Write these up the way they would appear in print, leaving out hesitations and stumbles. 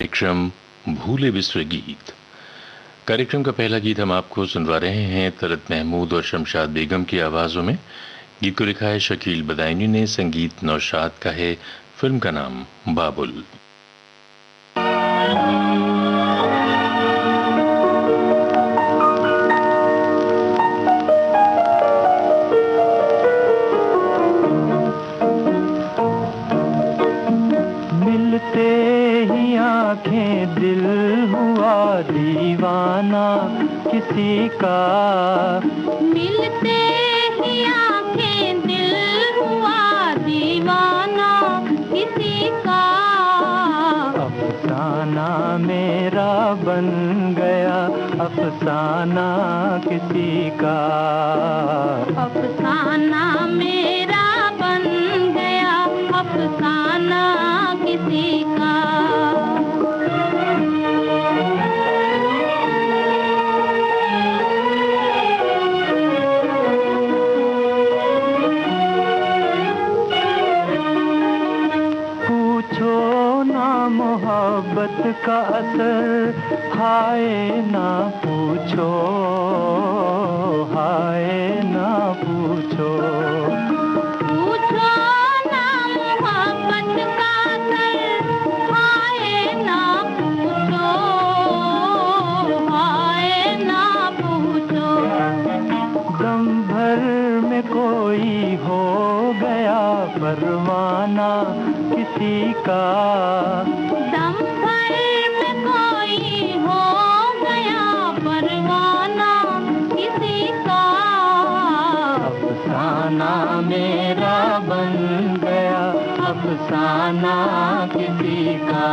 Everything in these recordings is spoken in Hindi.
कार्यक्रम भूले बिसरे गीत। कार्यक्रम का पहला गीत हम आपको सुनवा रहे हैं तलत महमूद और शमशाद बेगम की आवाज़ों में। गीत को लिखा है शकील बदायूनी ने, संगीत नौशाद का है, फिल्म का नाम बाबुल। आंखें दिल हुआ दीवाना किसी का, मिलते ही आंखें दिल हुआ दीवाना किसी का। अफसाना मेरा बन गया अफसाना किसी का, अफसाना मेरा बन गया अफसाना किसी का। मोहब्बत का असर हाय ना पूछो, हाय ना पूछो, पूछो ना मोहब्बत का असर हाय ना पूछो, हाय ना पूछो। दम भर में कोई हो गया परवाना किसी का, दम भर में कोई हो गया परवाना किसी का। अफसाना मेरा बन गया अफसाना किसी का,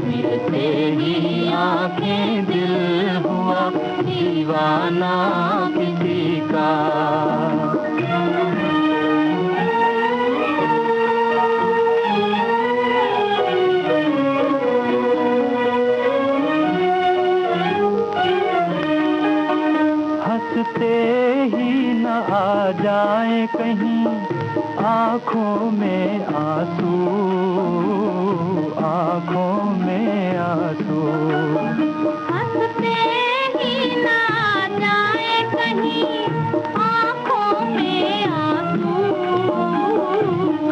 मिलते ही आंखें दिल हुआ दीवाना किसी का। हंसते ही न आ जाए कहीं आँखों में आंसू, आँखों में आंसू, हंसते ही न आ जाए कहीं आँखों में आंसू,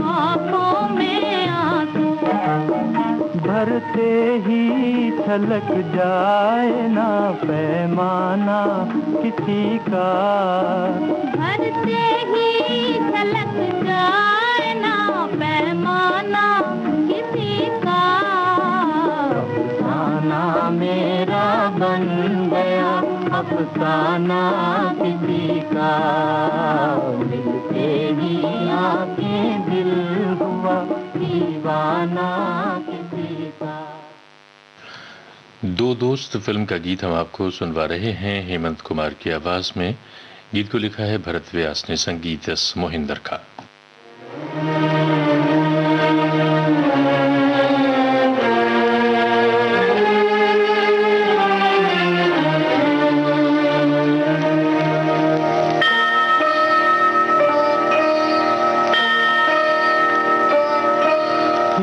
आँखों में आंसू। भरते ही छलक जाए ना पैमाना किसी का, भरते ही छलक जाए ना पैमाना किसी का। अफसाना मेरा बन गया अफसाना किसी का, मिलते ही आंखें दिल हुआ दीवाना किसी का। दो दोस्त फिल्म का गीत हम आपको सुनवा रहे हैं हेमंत कुमार की आवाज में। गीत को लिखा है भरत व्यास ने, संगीत एस मोहिंदर का।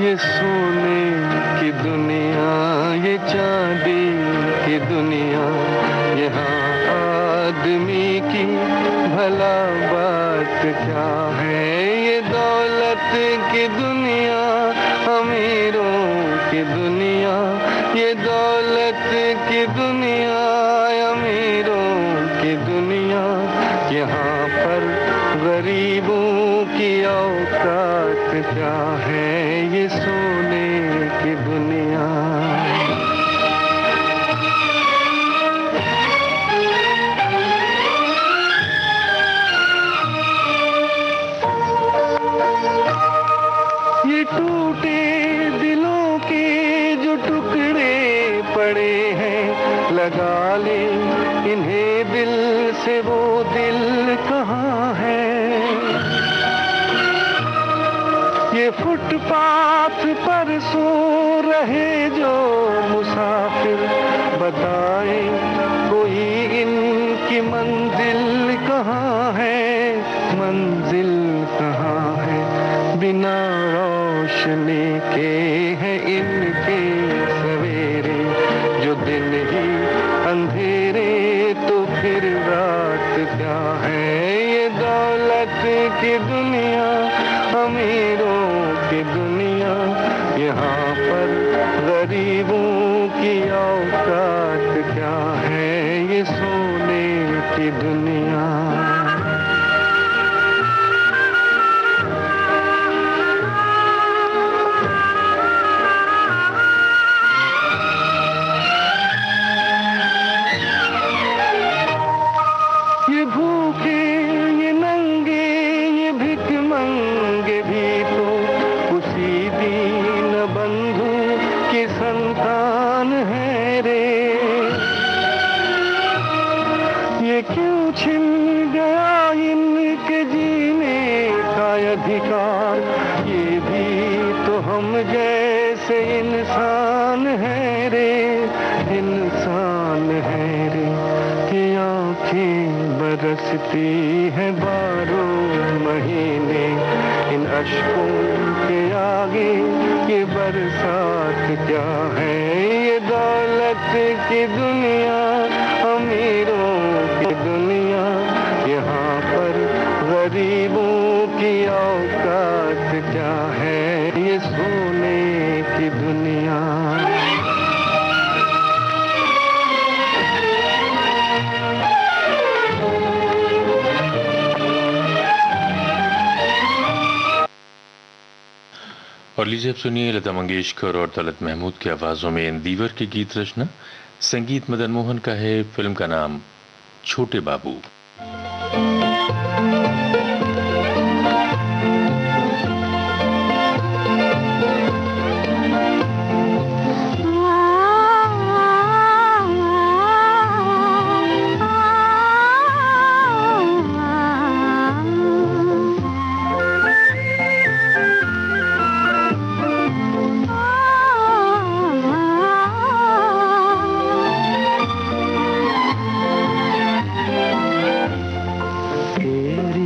ये सोने की दुनिया, ये चांदी की दुनिया, यहाँ आदमी की भला बात क्या है। ये दौलत की दुनिया, अमीरों की दुनिया, ये दौलत की दुनिया, अमीरों की दुनिया, यहाँ पर गरीबों की औकात क्या है। ये सोने की दुनिया, ये टूटे दिलों के जो टुकड़े पड़े हैं, लगा ले इन्हें दिल से, वो दिल कहाँ है। ये फुटपाथ पर सो रहे जो मुसाफिर, बताए कोई इनकी मंजिल कहाँ है, मंजिल कहाँ है। बिना रोशनी के हैं इनके की दुनिया। ये भूखे, ये नंगे, ये भिखमंगे भी तो उसी दीन बंधु की संतान है रे। ये क्यों छिन गया इनके जीने का अधिकार, ये भी तो हम जैसे इंसान है रे, इंसान है रे। कि आंखें बरसती है 12 महीने, इन अश्कों के आगे ये बरसात क्या है। ये दौलत की दुनिया, अमीरों की दुनिया, यहाँ पर गरीबों की औकात क्या है। ये सोने की दुनिया। और लीजिए अब सुनिए लता मंगेशकर और तलत महमूद की आवाजों में दीवर की गीत रचना। संगीत मदन मोहन का है। फिल्म का नाम छोटे बाबू।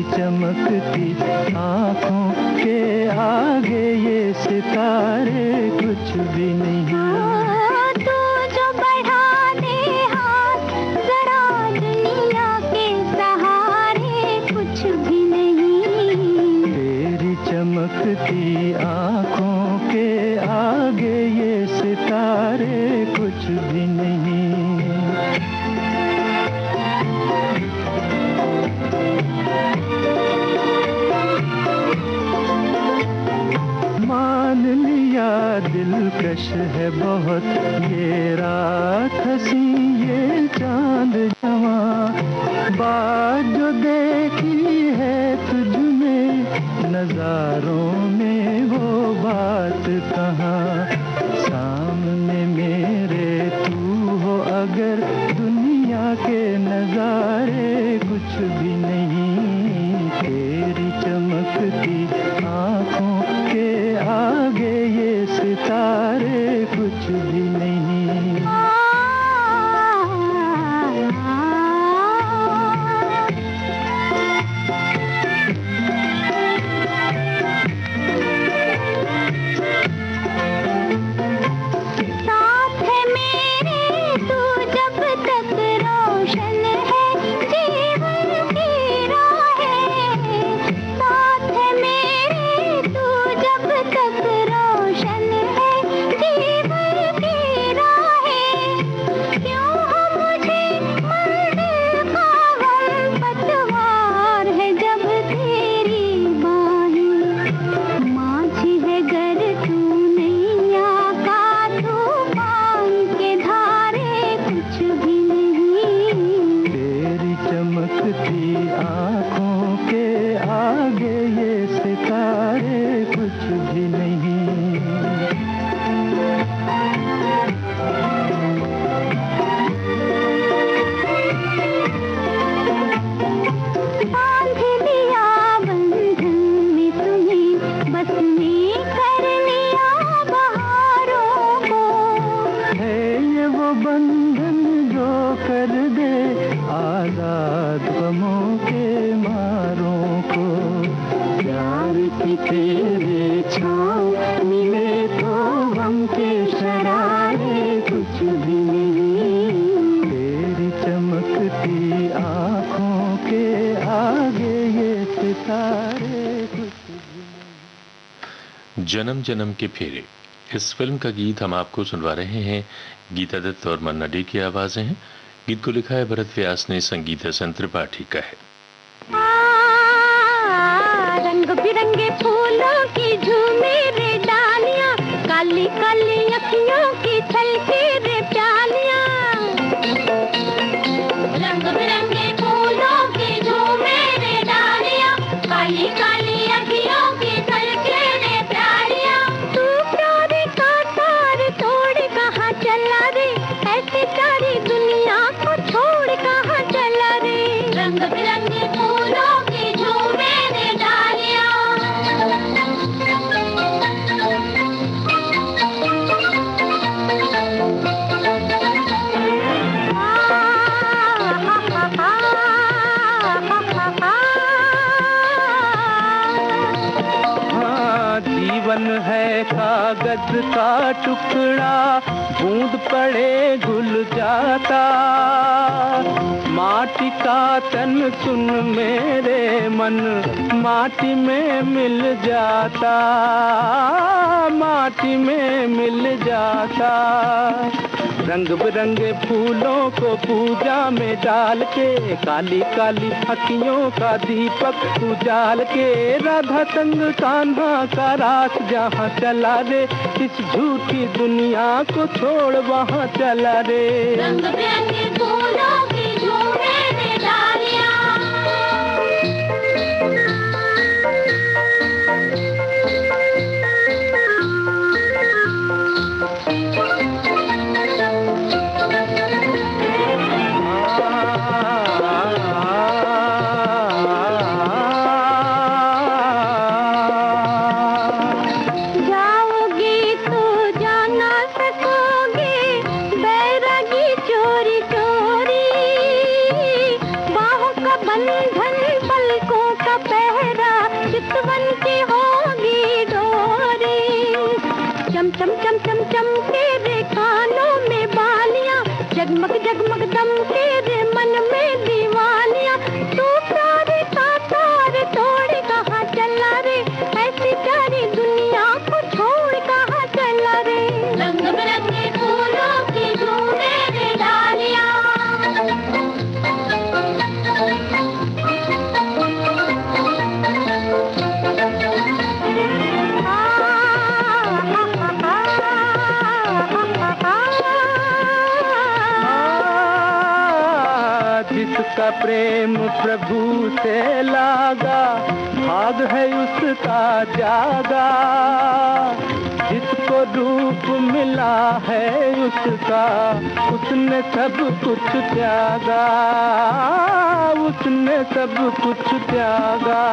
चमकती आँखों के आगे ये सितारे कुछ भी नहीं। तू जो बढ़ा दे हाथ जरा दुनिया के सहारे कुछ भी नहीं। तेरी चमकती आँखों के आगे ये सितारे कुछ भी नहीं। मान लिया दिलकश है बहुत ये रात हंसी ये चांद जवां। बात जो देखी है तुझ में नजारों में वो बात कहाँ। सामने मेरे तू हो अगर दुनिया के नजारे कुछ भी नहीं। तेरी चमकती आँखों के आगे ये सितारे कुछ भी नहीं। साथ है मेरे तू जब तक रोशन है जीवन की राहें। साथ है मेरे तू जब तक रोशन है जीवन की राहें। क्यों हो मुझे मंजिल का गम पतवार है जब तेरी बाहें। माझी है गर तू नैया का तूफान के धारे कुछ भी नहीं। तेरी चमकती आँखों के आगे ये सितारे कुछ भी नहीं। बांध लिया बंधन में तुम्हें बस में कर लिया बहारों को। है ये वो बंधन जो कर दे आजाद गमों के मारों को। प्यार की तेरे छाँव मिले तो गम के शरारे कुछ भी नहीं। तेरी चमकती आँखों के आगे ये सितारे कुछ भी नहीं। जन्म जन्म के फेरे, इस फिल्म का गीत हम आपको सुनवा रहे हैं। गीता दत्त और मन्ना डे की आवाजें हैं। गीत को लिखा है भरत व्यास ने, संगीत है संत त्रिपाठी का है। रंग बिरंगे फूलों की झूमे रे डालियां, काली काली अखियों की छलके रे प्यालियां। रंग बिरंगे फूलों की झूमे रे डालियां, काली काली अखियों की छलके रे प्यालियां। तू प्यारे का तार तोड़ कहाँ चला रे, ऐसे सारी दुनिया को छोड़ कहाँ चला रे। रंग बिरंगे फूलों की झूमे रे डालियां। जीवन है कागज का टुकड़ा, बूंद पड़े घुल जाता। माटी का तन सुन मेरे मन, माटी में मिल जाता, माटी में मिल जाता। रंग बिरंगे फूलों को पूजा में डाल के, काली काली अखियों का दीपक उजाल के, राधा संग कान्हा का रास जहाँ चला रे, इस झूठी दुनिया को छोड़ वहाँ चला रे। रंग बिरंगे फूलों की झूमे रे डालियां। चम चम चम चम के रे कानों में बालियां, जगमग जगमग दम के रे मन में दीवानियां। तू प्यारे का तार तोड़ कहाँ चला रे, ऐसी सारी दुनिया को छोड़ कहाँ चला रे। रंग बिरंगे फूलों की झूमे रे डालियां। जिसका प्रेम प्रभु से लागा, भाग है उसका जागा। जिसको रूप मिला है उसका, उसने सब कुछ त्यागा, उसने सब कुछ त्यागा।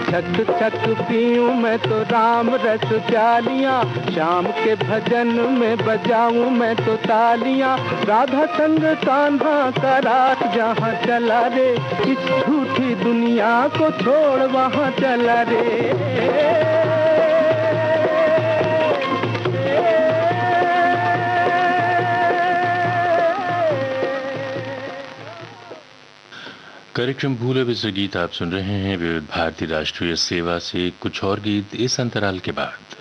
छक छक पीऊं मैं तो राम रस प्यालियां, शाम के भजन में बजाऊं मैं तो तालियां। राधा संग कान्हा का रात जहाँ चला रे, इस झूठी दुनिया को छोड़ वहाँ चला रे। कार्यक्रम भूले बिसरे गीत आप सुन रहे हैं विविध भारती राष्ट्रीय सेवा से। कुछ और गीत इस अंतराल के बाद।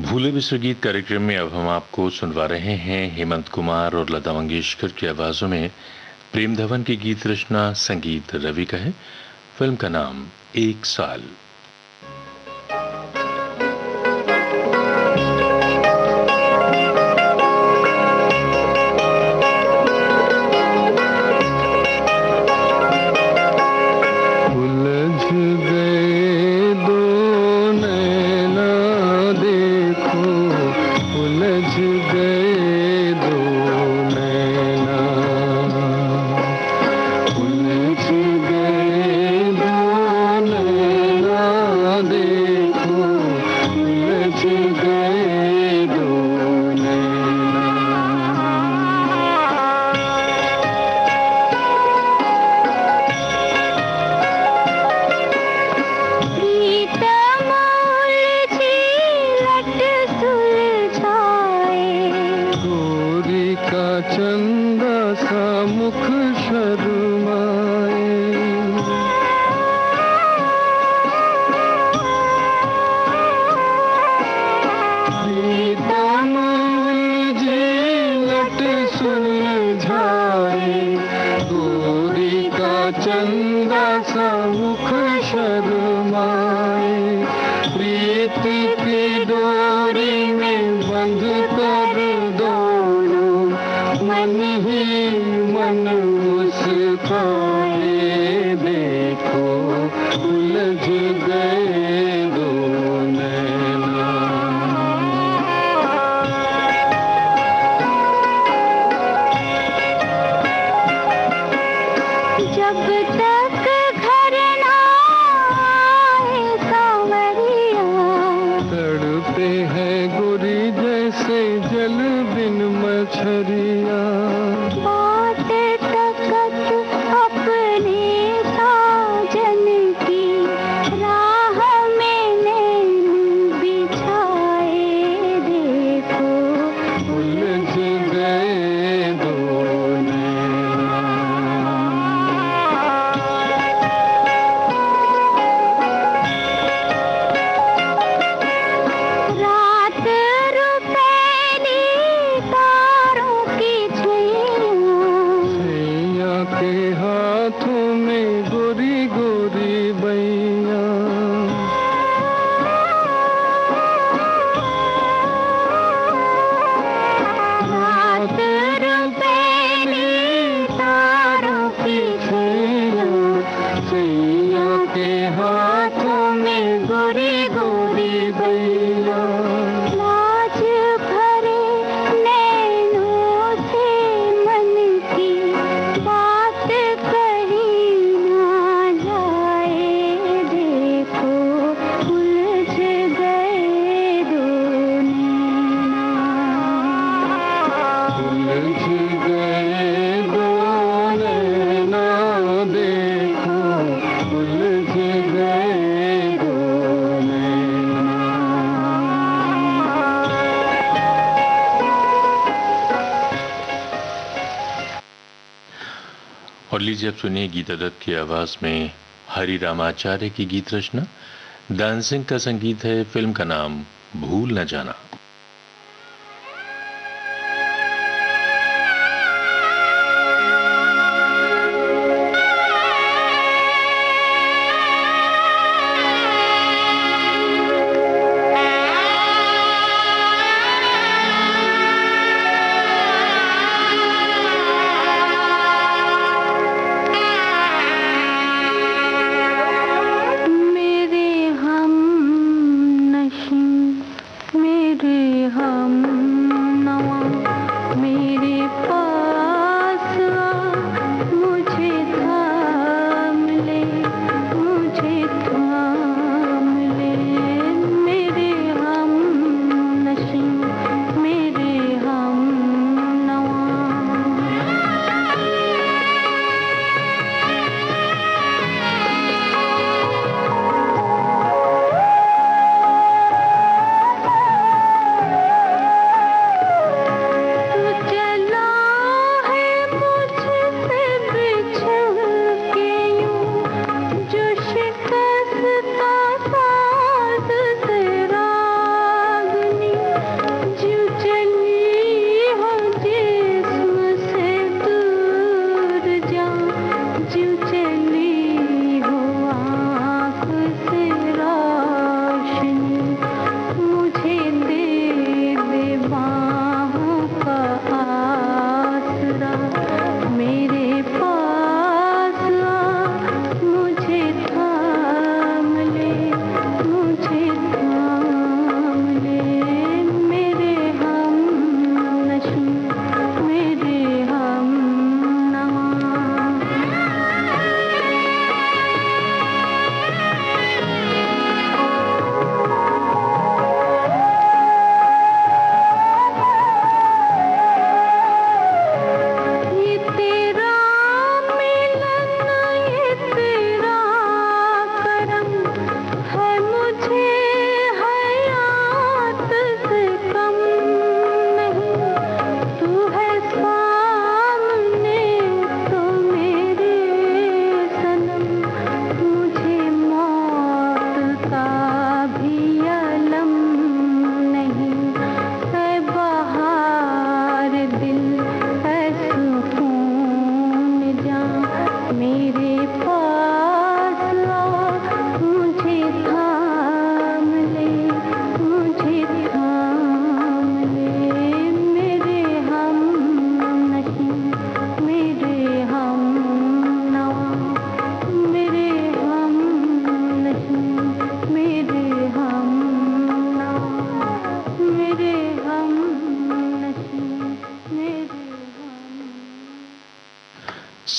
भूले बिसरे गीत कार्यक्रम में अब हम आपको सुनवा रहे हैं हेमंत कुमार और लता मंगेशकर की आवाजों में प्रेम धवन की गीत रचना, संगीत रवि का है। फिल्म का नाम एक साल। गए दो नैना। प्रीतम उलझी लट सुलझाए, गोरी का चंदा सा मुख शर्माए। प्रीतम उलझी लट सुलझाए, गोरी का चंदा सा मुख शर्माए। प्रीत की डोरी में बंध कर दोनों मन ही मन मुस्काए। देखो उलझ गए दो नैना। जब तक घर ना आए सांवरिया, तड़पे हैं गोरी जैसे जल बिन मछरिया। बात तकत अपने साजन की, राह में नैन बिछाए। देखो उलझ गए दो नैना। रात रुपैली तारों की छैया, सैया के हाथों में गोरी गोरी बैया। रात रुपैली तारों की छैया, सैया के हाथों में गोरी गोरी बैया। लाज भरे नैनों से मन की बात कही ना जाए। देखो उलझ गए दो नैना। उलझ गए दो नैना। देखो उलझ गए दो नैना। और लीजिए अब सुनिए गीता दत्त की आवाज में हरि रामाचार्य की गीत रचना। दान सिंह का संगीत है। फिल्म का नाम भूल न जाना। मेरे हम नशीं, मेरे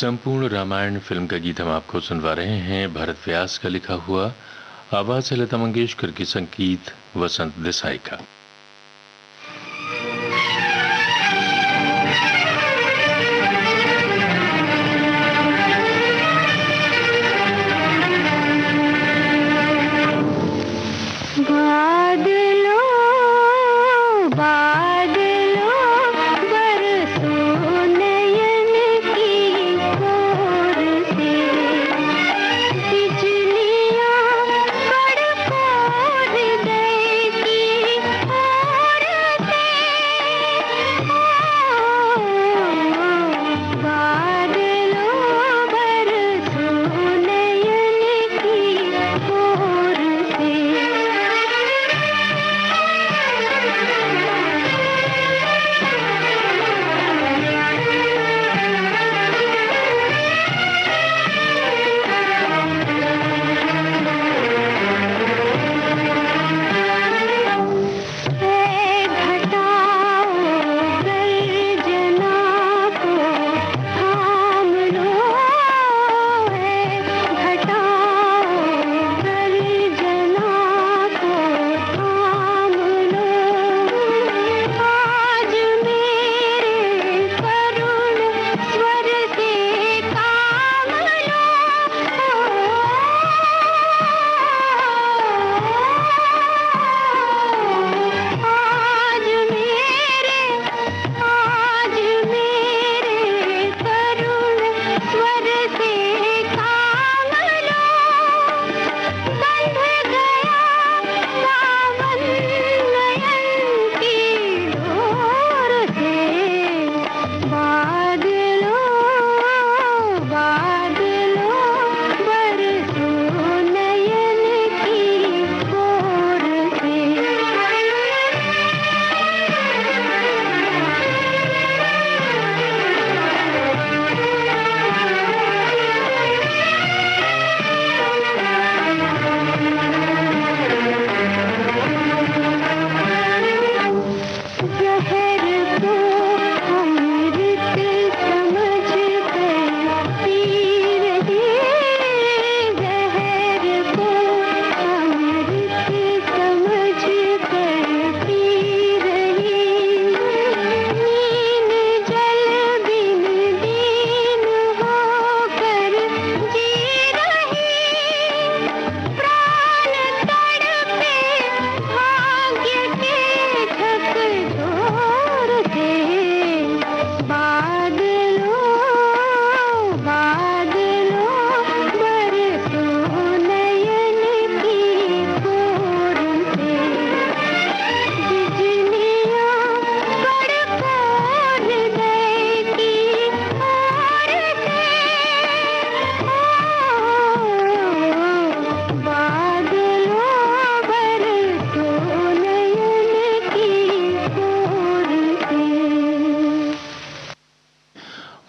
संपूर्ण रामायण फिल्म का गीत हम आपको सुनवा रहे हैं भरत व्यास का लिखा हुआ, आवाज है लता मंगेशकर की, संगीत वसंत देसाई का।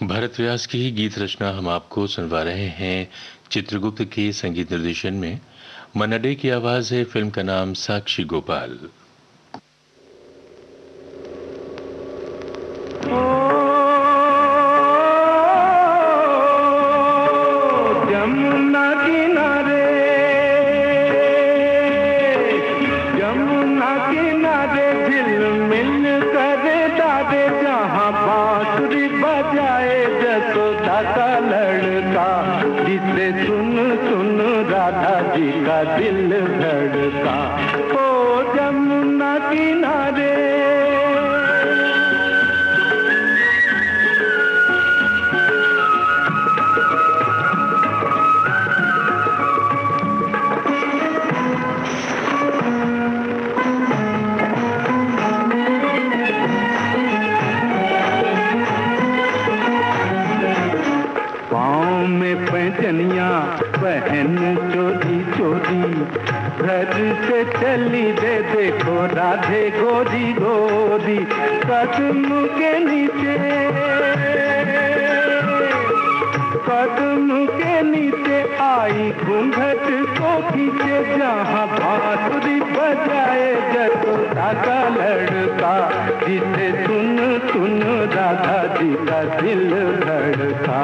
भरत व्यास की ही गीत रचना हम आपको सुनवा रहे हैं चित्रगुप्त के संगीत निर्देशन में। मनडे की आवाज है, फिल्म का नाम साक्षी गोपाल। दिल धड़का ओ जमुना किनारे। पाँव में पैंजनिया पहन चोरी चोरी घर से चली दे देखो राधे गोरी गोरी। कदम के नीचे आई घूंघट को खींचे जहाँ बांसुरी बजाए जतो जसोदा का लड़का, जिसे सुन सुन राधा जी का दिल धड़का।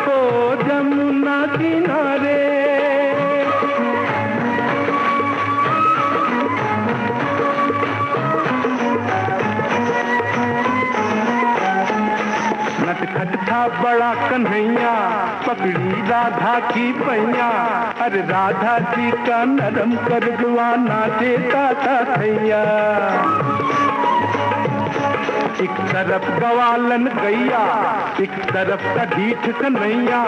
ओ जमुना किनारे नटखट था बड़ा कन्हैया, पकड़ी राधा की पैया। अरे राधा जी का नरम कर जुआना देता था थैया। एक तरफ गवालन गैया, एक तरफ का ढीठ कन्हैया।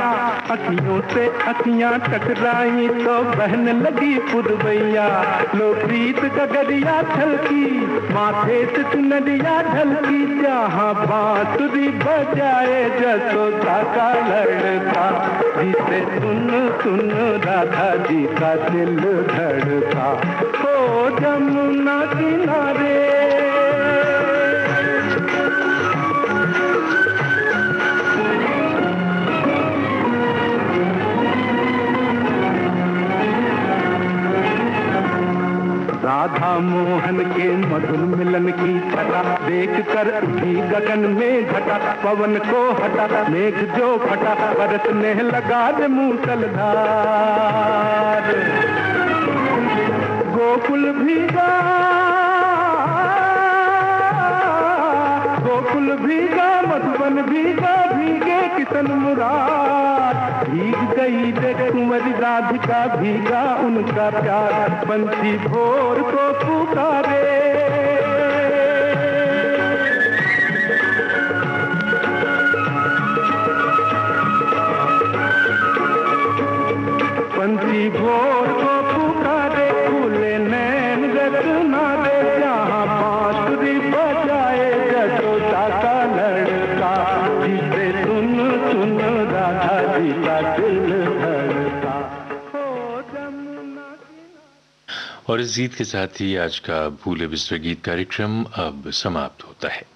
अखियों से अखियां टकराई तो बहन लगी पुरवैया। लो प्रीत गगरिया छलकी, माथे से चुनरिया ढलकी। जहाँ बांसुरी बजाए जसोदा का लड़का, जिसे सुन सुन राधा जी का दिल धड़का। ओ जमुना किनारे राधा मोहन के मधुर मिलन की छटा देख कर उठी गगन में घटा। पवन को हटा मेघ जो फटा, बरसने लगा रे मूसलधार। गोकुल भीगा गोकुल भीगा, मधुबन भीगा, भीगे किशन मुराद। भीग गई देख कुंवरी राधिका, भीगा उनका प्यार। बंसी भोर को पुकारे, बंसी भोर को पुकारे। फूले नैन रचना दे, जहाँ बांसुरी बजाए जसोदा का लड़का, जिसे सुन सुन राधा जी का दिल धड़का। ओ जमुना। और इस गीत के साथ ही आज का भूले बिसरे गीत कार्यक्रम अब समाप्त होता है।